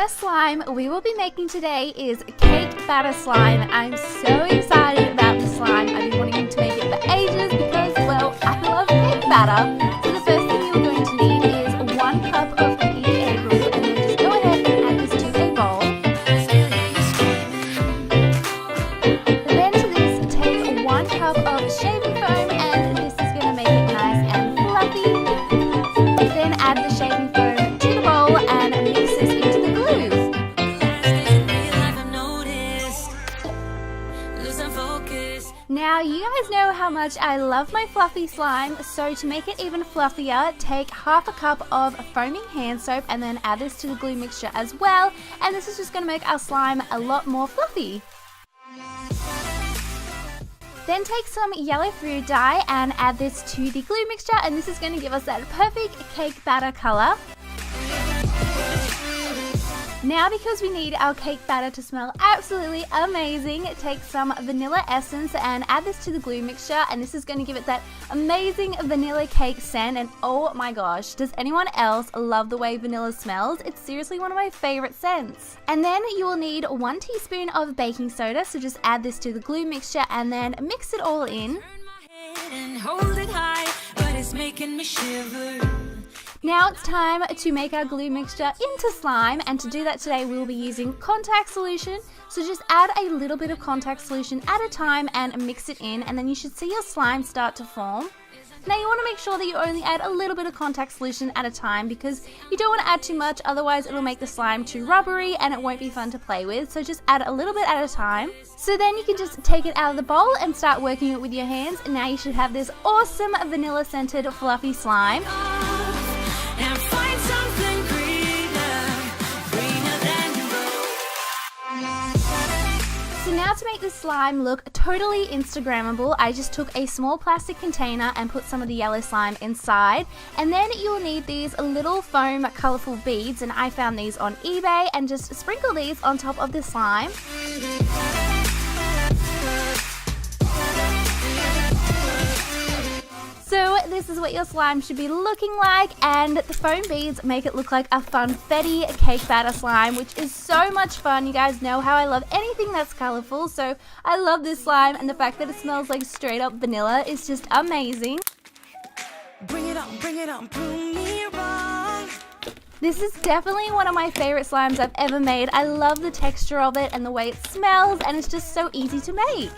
first slime we will be making today is cake batter slime. I'm so excited about this slime. I've been wanting to make it for ages because, well, I love cake batter. So the first thing you're going to need is 1 cup of PVA glue, and then just go ahead and add this to a bowl. Then to this, take 1 cup of shaving foam, and this is going to make it nice and fluffy. Then add the shaving foam to the bowl and mix this into the glue. Now you guys know how much I love my fluffy slime, so to make it even fluffier, take half a cup of foaming hand soap and then add this to the glue mixture as well, and this is just going to make our slime a lot more fluffy. Then take some yellow food dye and add this to the glue mixture, and this is going to give us that perfect cake batter color. Now, because we need our cake batter to smell absolutely amazing, take some vanilla essence and add this to the glue mixture, and this is going to give it that amazing vanilla cake scent. And oh my gosh, does anyone else love the way vanilla smells? It's seriously one of my favorite scents. And then you will need 1 teaspoon of baking soda, so just add this to the glue mixture and then mix it all in. Now it's time to make our glue mixture into slime, and to do that today we will be using contact solution. So just add a little bit of contact solution at a time and mix it in, and then you should see your slime start to form. Now you want to make sure that you only add a little bit of contact solution at a time, because you don't want to add too much, otherwise it'll make the slime too rubbery and it won't be fun to play with. So just add a little bit at a time. So then you can just take it out of the bowl and start working it with your hands, and now you should have this awesome vanilla scented fluffy slime. And find something greener than gold. So now to make this slime look totally Instagrammable, I just took a small plastic container and put some of the yellow slime inside. And then you'll need these little foam colorful beads, and I found these on eBay, and just sprinkle these on top of the slime. So this is what your slime should be looking like, and the foam beads make it look like a funfetti cake batter slime, which is so much fun. You guys know how I love anything that's colorful, so I love this slime, and the fact that it smells like straight up vanilla is just amazing. Bring it on, prove me wrong. This is definitely one of my favorite slimes I've ever made. I love the texture of it and the way it smells, and it's just so easy to make.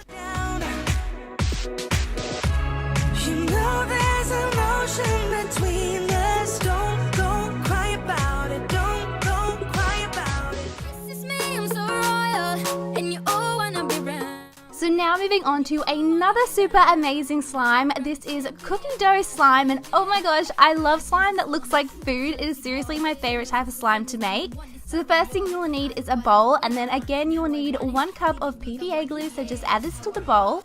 There's an ocean between us. Don't cry about it. Don't cry about it. This is me, I'm so royal, and you all wanna be round. So now moving on to another super amazing slime. This is cookie dough slime, and oh my gosh, I love slime that looks like food. It is seriously my favorite type of slime to make. So the first thing you will need is a bowl, and then again you will need 1 cup of PVA glue, so just add this to the bowl.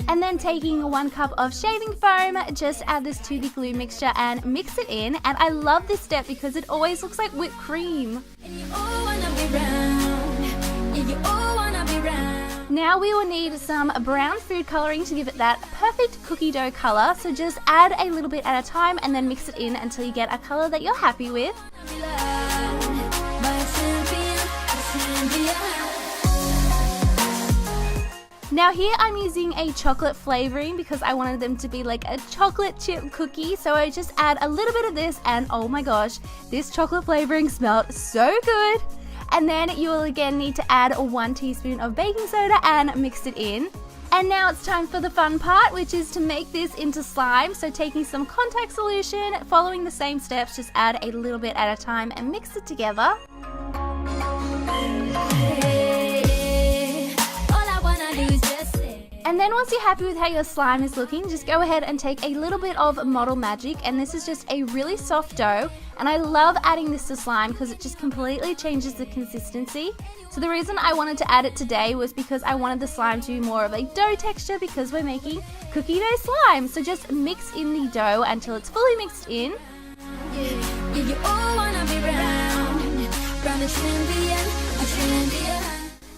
And then taking 1 cup of shaving foam, just add this to the glue mixture and mix it in. And I love this step because it always looks like whipped cream. Now we will need some brown food coloring to give it that perfect cookie dough color. So just add a little bit at a time and then mix it in until you get a color that you're happy with. Now here I'm using a chocolate flavoring because I wanted them to be like a chocolate chip cookie. So I just add a little bit of this, and oh my gosh, this chocolate flavoring smelled so good. And then you will again need to add 1 teaspoon of baking soda and mix it in. And now it's time for the fun part, which is to make this into slime. So taking some contact solution, following the same steps, just add a little bit at a time and mix it together. And then once you're happy with how your slime is looking, just go ahead and take a little bit of Model Magic, and this is just a really soft dough, and I love adding this to slime because it just completely changes the consistency. So the reason I wanted to add it today was because I wanted the slime to be more of a dough texture because we're making cookie dough slime. So just mix in the dough until it's fully mixed in.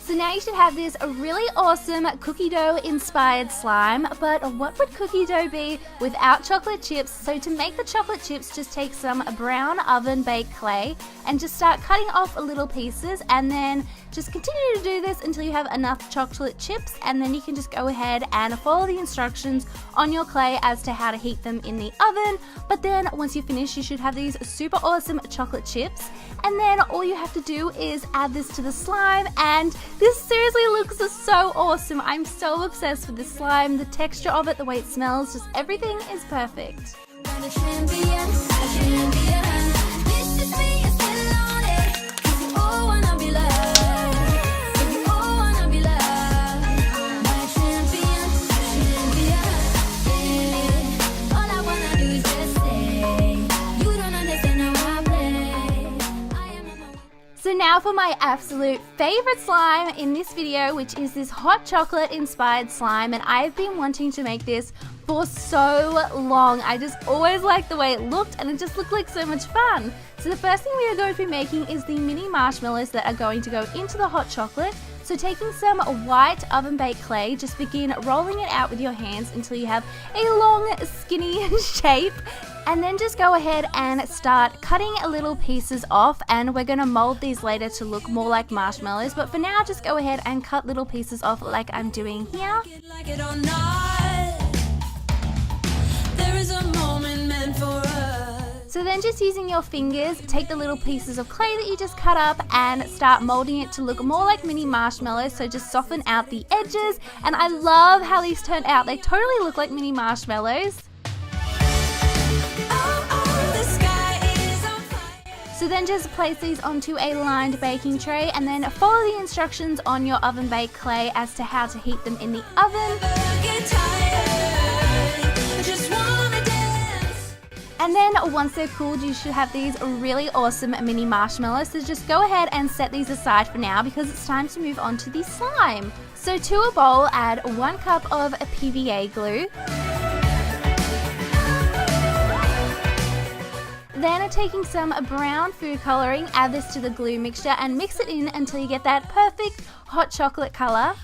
So now you should have this really awesome cookie dough inspired slime, but what would cookie dough be without chocolate chips? So to make the chocolate chips, just take some brown oven baked clay and just start cutting off little pieces, and then just continue to do this until you have enough chocolate chips, and then you can just go ahead and follow the instructions on your clay as to how to heat them in the oven. But then once you finish, you should have these super awesome chocolate chips, and then all you have to do is add this to the slime, and this seriously looks so awesome. I'm so obsessed with this slime, the texture of it, the way it smells, just everything is perfect. So now for my absolute favorite slime in this video, which is this hot chocolate inspired slime, and I've been wanting to make this for so long. I just always liked the way it looked, and it just looked like so much fun. So the first thing we are going to be making is the mini marshmallows that are going to go into the hot chocolate. So taking some white oven baked clay, just begin rolling it out with your hands until you have a long skinny shape, and then just go ahead and start cutting little pieces off, and we're going to mold these later to look more like marshmallows, but for now just go ahead and cut little pieces off like I'm doing here. So then just using your fingers, take the little pieces of clay that you just cut up and start molding it to look more like mini marshmallows. So just soften out the edges, and I love how these turned out. They totally look like mini marshmallows. So then just place these onto a lined baking tray, and then follow the instructions on your oven baked clay as to how to heat them in the oven. And then once they're cooled, you should have these really awesome mini marshmallows. So just go ahead and set these aside for now because it's time to move on to the slime. So to a bowl, add 1 cup of PVA glue. Then taking some brown food coloring, add this to the glue mixture and mix it in until you get that perfect hot chocolate color.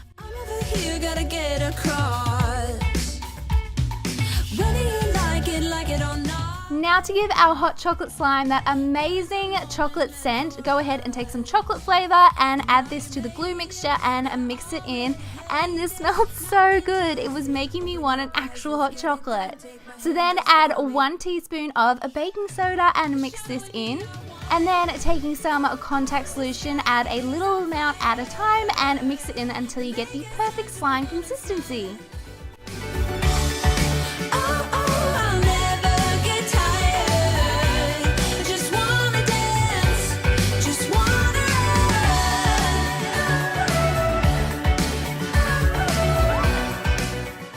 Now to give our hot chocolate slime that amazing chocolate scent, go ahead and take some chocolate flavor and add this to the glue mixture and mix it in. And this smelled so good. It was making me want an actual hot chocolate. So then add 1 teaspoon of baking soda and mix this in. And then taking some contact solution, add a little amount at a time and mix it in until you get the perfect slime consistency.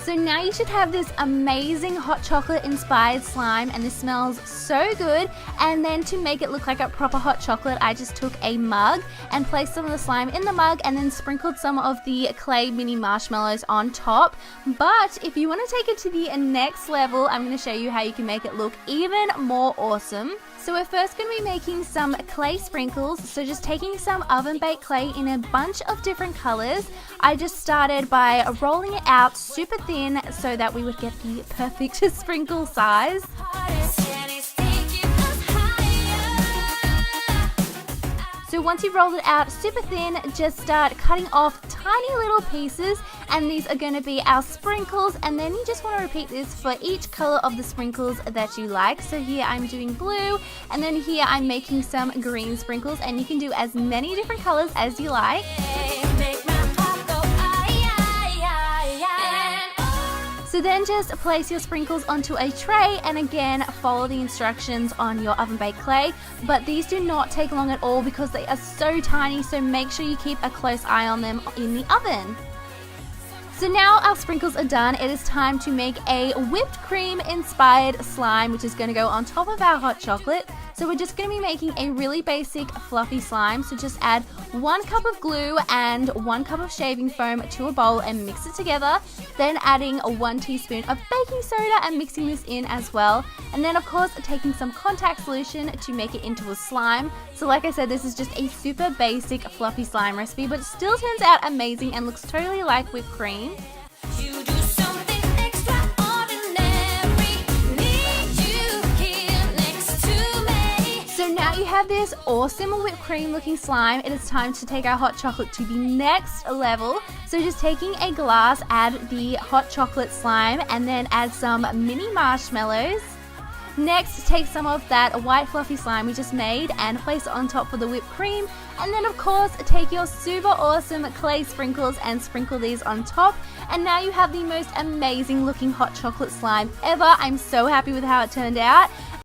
So now you should have this amazing hot chocolate inspired slime, and this smells so good. And then to make it look like a proper hot chocolate, I just took a mug and placed some of the slime in the mug and then sprinkled some of the clay mini marshmallows on top. But if you want to take it to the next level, I'm going to show you how you can make it look even more awesome. So we're first going to be making some clay sprinkles. So just taking some oven baked clay in a bunch of different colors. I just started by rolling it out super thin so that we would get the perfect sprinkle size. So once you've rolled it out super thin, just start cutting off tiny little pieces, and these are going to be our sprinkles, and then you just want to repeat this for each color of the sprinkles that you like. So here I'm doing blue, and then here I'm making some green sprinkles, and you can do as many different colors as you like. So then just place your sprinkles onto a tray and again follow the instructions on your oven baked clay, but these do not take long at all because they are so tiny, so make sure you keep a close eye on them in the oven. So now our sprinkles are done, it is time to make a whipped cream inspired slime, which is going to go on top of our hot chocolate. So So we're just going to be making a really basic fluffy slime. So just add 1 cup of glue and 1 cup of shaving foam to a bowl and mix it together. Then adding 1 teaspoon of baking soda and mixing this in as well. And then of course taking some contact solution to make it into a slime. So like I said, this is just a super basic fluffy slime recipe, but it still turns out amazing and looks totally like whipped cream. You do something extraordinary. Need you here next to me. So now you have this awesome whipped cream looking slime. It is time to take our hot chocolate to the next level. So just taking a glass, add the hot chocolate slime and then add some mini marshmallows. Next, take some of that white fluffy slime we just made and place it on top for the whipped cream. And then of course, take your super awesome clay sprinkles and sprinkle these on top. And now you have the most amazing looking hot chocolate slime ever. I'm so happy with how it turned out.